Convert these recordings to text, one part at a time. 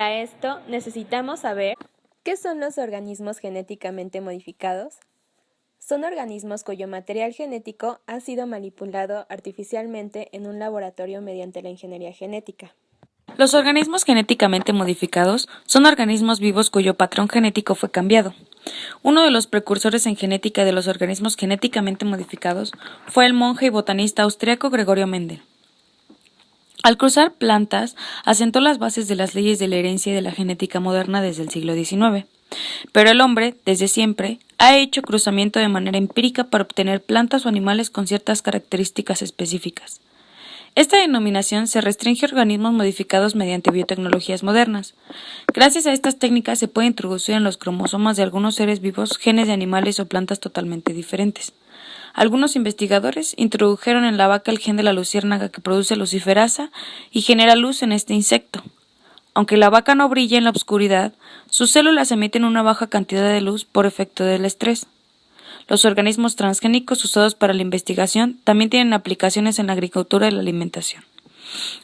Para esto necesitamos saber qué son los organismos genéticamente modificados. Son organismos cuyo material genético ha sido manipulado artificialmente en un laboratorio mediante la ingeniería genética. Los organismos genéticamente modificados son organismos vivos cuyo patrón genético fue cambiado. Uno de los precursores en genética de los organismos genéticamente modificados fue el monje y botanista austriaco Gregorio Mendel. Al cruzar plantas, asentó las bases de las leyes de la herencia y de la genética moderna desde el siglo XIX. Pero el hombre, desde siempre, ha hecho cruzamiento de manera empírica para obtener plantas o animales con ciertas características específicas. Esta denominación se restringe a organismos modificados mediante biotecnologías modernas. Gracias a estas técnicas se puede introducir en los cromosomas de algunos seres vivos genes de animales o plantas totalmente diferentes. Algunos investigadores introdujeron en la vaca el gen de la luciérnaga que produce luciferasa y genera luz en este insecto. Aunque la vaca no brilla en la oscuridad, sus células emiten una baja cantidad de luz por efecto del estrés. Los organismos transgénicos usados para la investigación también tienen aplicaciones en la agricultura y la alimentación.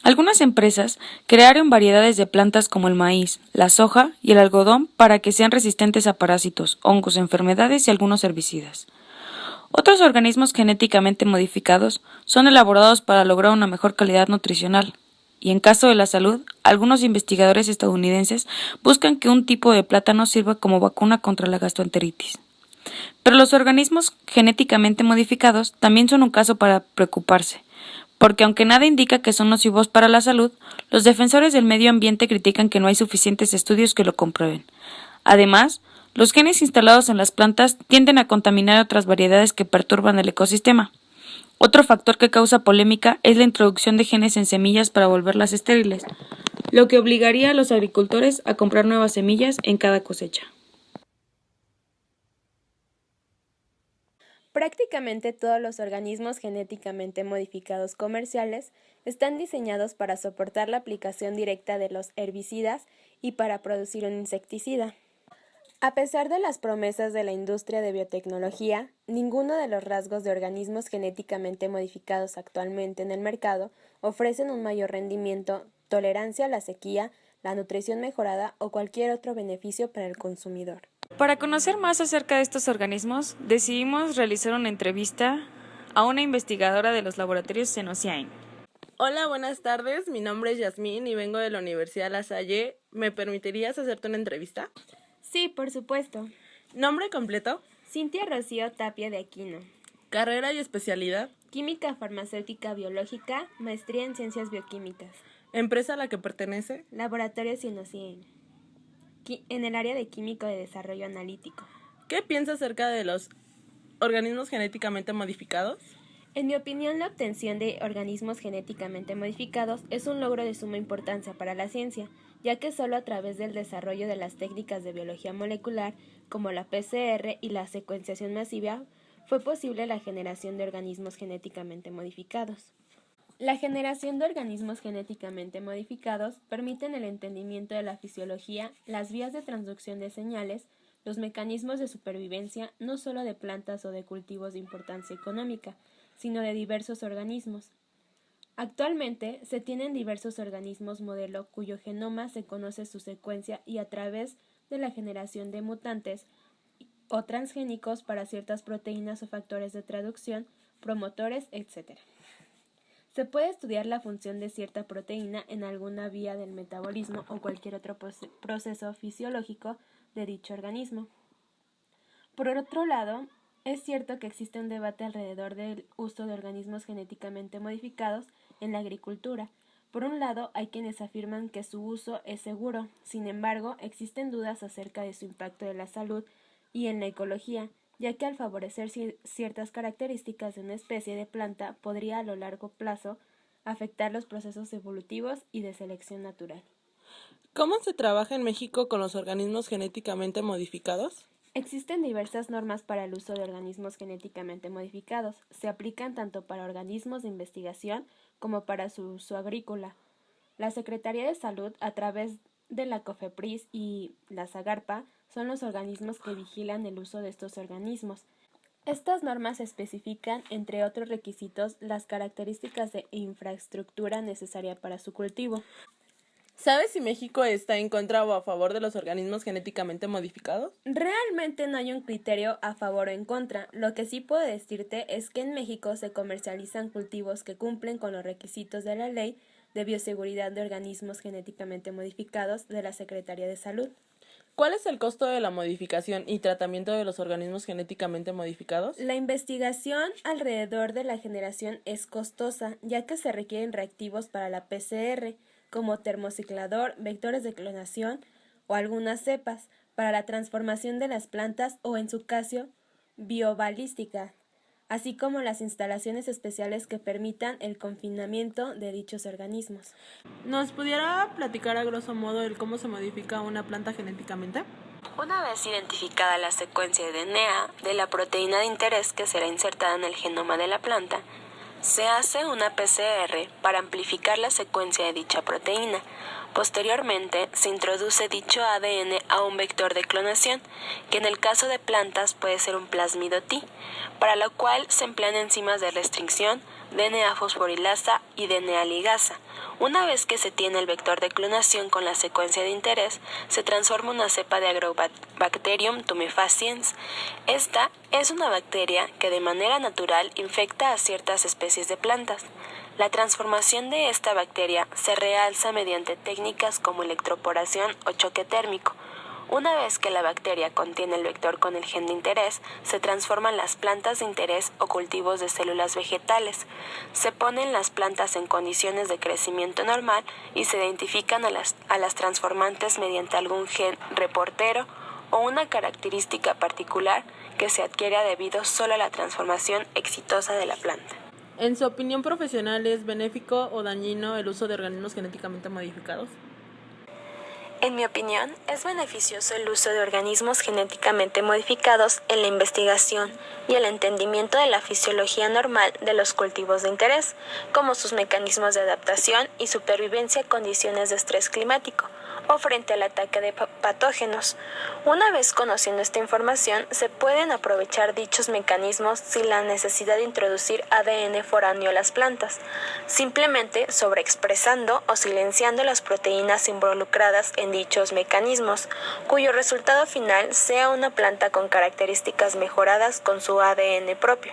Algunas empresas crearon variedades de plantas como el maíz, la soja y el algodón para que sean resistentes a parásitos, hongos, enfermedades y algunos herbicidas. Otros organismos genéticamente modificados son elaborados para lograr una mejor calidad nutricional. Y en caso de la salud, algunos investigadores estadounidenses buscan que un tipo de plátano sirva como vacuna contra la gastroenteritis. Pero los organismos genéticamente modificados también son un caso para preocuparse, porque aunque nada indica que son nocivos para la salud, los defensores del medio ambiente critican que no hay suficientes estudios que lo comprueben. Además, los genes instalados en las plantas tienden a contaminar otras variedades que perturban el ecosistema. Otro factor que causa polémica es la introducción de genes en semillas para volverlas estériles, lo que obligaría a los agricultores a comprar nuevas semillas en cada cosecha. Prácticamente todos los organismos genéticamente modificados comerciales están diseñados para soportar la aplicación directa de los herbicidas y para producir un insecticida. A pesar de las promesas de la industria de biotecnología, ninguno de los rasgos de organismos genéticamente modificados actualmente en el mercado ofrecen un mayor rendimiento, tolerancia a la sequía, la nutrición mejorada o cualquier otro beneficio para el consumidor. Para conocer más acerca de estos organismos, decidimos realizar una entrevista a una investigadora de los laboratorios Senociain. Hola, buenas tardes. Mi nombre es Yasmín y vengo de la Universidad La Salle. ¿Me permitirías hacerte una entrevista? Sí, por supuesto. ¿Nombre completo? Cintia Rocío Tapia de Aquino. ¿Carrera y especialidad? Química farmacéutica biológica, maestría en ciencias bioquímicas. ¿Empresa a la que pertenece? Laboratorio Sinocien. En el área de químico de desarrollo analítico. ¿Qué piensas acerca de los organismos genéticamente modificados? En mi opinión, la obtención de organismos genéticamente modificados es un logro de suma importancia para la ciencia, ya que solo a través del desarrollo de las técnicas de biología molecular, como la PCR y la secuenciación masiva, fue posible la generación de organismos genéticamente modificados. La generación de organismos genéticamente modificados permiten el entendimiento de la fisiología, las vías de transducción de señales, los mecanismos de supervivencia no solo de plantas o de cultivos de importancia económica, sino de diversos organismos. Actualmente se tienen diversos organismos modelo cuyo genoma se conoce su secuencia y a través de la generación de mutantes o transgénicos para ciertas proteínas o factores de traducción, promotores, etc. Se puede estudiar la función de cierta proteína en alguna vía del metabolismo o cualquier otro proceso fisiológico de dicho organismo. Por otro lado, es cierto que existe un debate alrededor del uso de organismos genéticamente modificados en la agricultura. Por un lado, hay quienes afirman que su uso es seguro, sin embargo, existen dudas acerca de su impacto en la salud y en la ecología, ya que al favorecer ciertas características de una especie de planta podría a lo largo plazo afectar los procesos evolutivos y de selección natural. ¿Cómo se trabaja en México con los organismos genéticamente modificados? Existen diversas normas para el uso de organismos genéticamente modificados. Se aplican tanto para organismos de investigación como para su uso agrícola. La Secretaría de Salud, a través de la COFEPRIS y la SAGARPA, son los organismos que vigilan el uso de estos organismos. Estas normas especifican, entre otros requisitos, las características de infraestructura necesaria para su cultivo. ¿Sabes si México está en contra o a favor de los organismos genéticamente modificados? Realmente no hay un criterio a favor o en contra. Lo que sí puedo decirte es que en México se comercializan cultivos que cumplen con los requisitos de la Ley de Bioseguridad de Organismos Genéticamente Modificados de la Secretaría de Salud. ¿Cuál es el costo de la modificación y tratamiento de los organismos genéticamente modificados? La investigación alrededor de la generación es costosa, ya que se requieren reactivos para la PCR, como termociclador, vectores de clonación o algunas cepas, para la transformación de las plantas o, en su caso, biobalística, así como las instalaciones especiales que permitan el confinamiento de dichos organismos. ¿Nos pudiera platicar a grosso modo el cómo se modifica una planta genéticamente? Una vez identificada la secuencia de DNA de la proteína de interés que será insertada en el genoma de la planta, se hace una PCR para amplificar la secuencia de dicha proteína. Posteriormente, se introduce dicho ADN a un vector de clonación, que en el caso de plantas puede ser un plásmido T, para lo cual se emplean enzimas de restricción, DNA fosforilasa y DNA ligasa. Una vez que se tiene el vector de clonación con la secuencia de interés, se transforma una cepa de Agrobacterium tumefaciens. Esta es una bacteria que de manera natural infecta a ciertas especies de plantas. La transformación de esta bacteria se realza mediante técnicas como electroporación o choque térmico. Una vez que la bacteria contiene el vector con el gen de interés, se transforman las plantas de interés o cultivos de células vegetales. Se ponen las plantas en condiciones de crecimiento normal y se identifican a las transformantes mediante algún gen reportero o una característica particular que se adquiere debido solo a la transformación exitosa de la planta. En su opinión profesional, ¿es benéfico o dañino el uso de organismos genéticamente modificados? En mi opinión, es beneficioso el uso de organismos genéticamente modificados en la investigación y el entendimiento de la fisiología normal de los cultivos de interés, como sus mecanismos de adaptación y supervivencia a condiciones de estrés climático o frente al ataque de patógenos. Una vez conociendo esta información, se pueden aprovechar dichos mecanismos sin la necesidad de introducir ADN foráneo a las plantas, simplemente sobreexpresando o silenciando las proteínas involucradas en dichos mecanismos, cuyo resultado final sea una planta con características mejoradas con su ADN propio.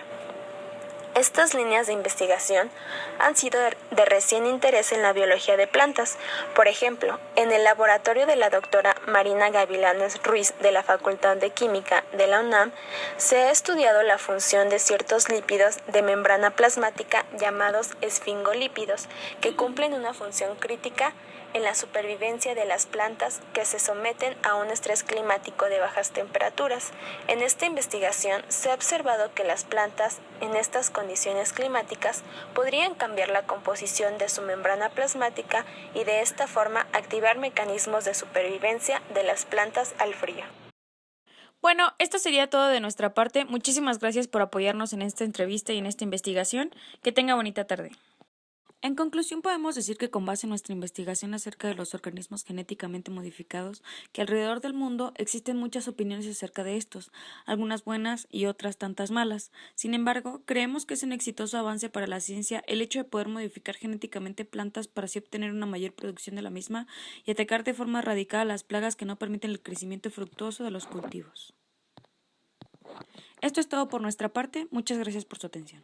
Estas líneas de investigación han sido de recién interés en la biología de plantas. Por ejemplo, en el laboratorio de la doctora Marina Gavilanes Ruiz de la Facultad de Química de la UNAM, se ha estudiado la función de ciertos lípidos de membrana plasmática llamados esfingolípidos, que cumplen una función crítica en la supervivencia de las plantas que se someten a un estrés climático de bajas temperaturas. En esta investigación se ha observado que las plantas en estas condiciones climáticas podrían cambiar la composición de su membrana plasmática y de esta forma activar mecanismos de supervivencia de las plantas al frío. Bueno, esto sería todo de nuestra parte. Muchísimas gracias por apoyarnos en esta entrevista y en esta investigación. Que tenga bonita tarde. En conclusión, podemos decir que con base en nuestra investigación acerca de los organismos genéticamente modificados, que alrededor del mundo existen muchas opiniones acerca de estos, algunas buenas y otras tantas malas. Sin embargo, creemos que es un exitoso avance para la ciencia el hecho de poder modificar genéticamente plantas para así obtener una mayor producción de la misma y atacar de forma radical las plagas que no permiten el crecimiento fructuoso de los cultivos. Esto es todo por nuestra parte. Muchas gracias por su atención.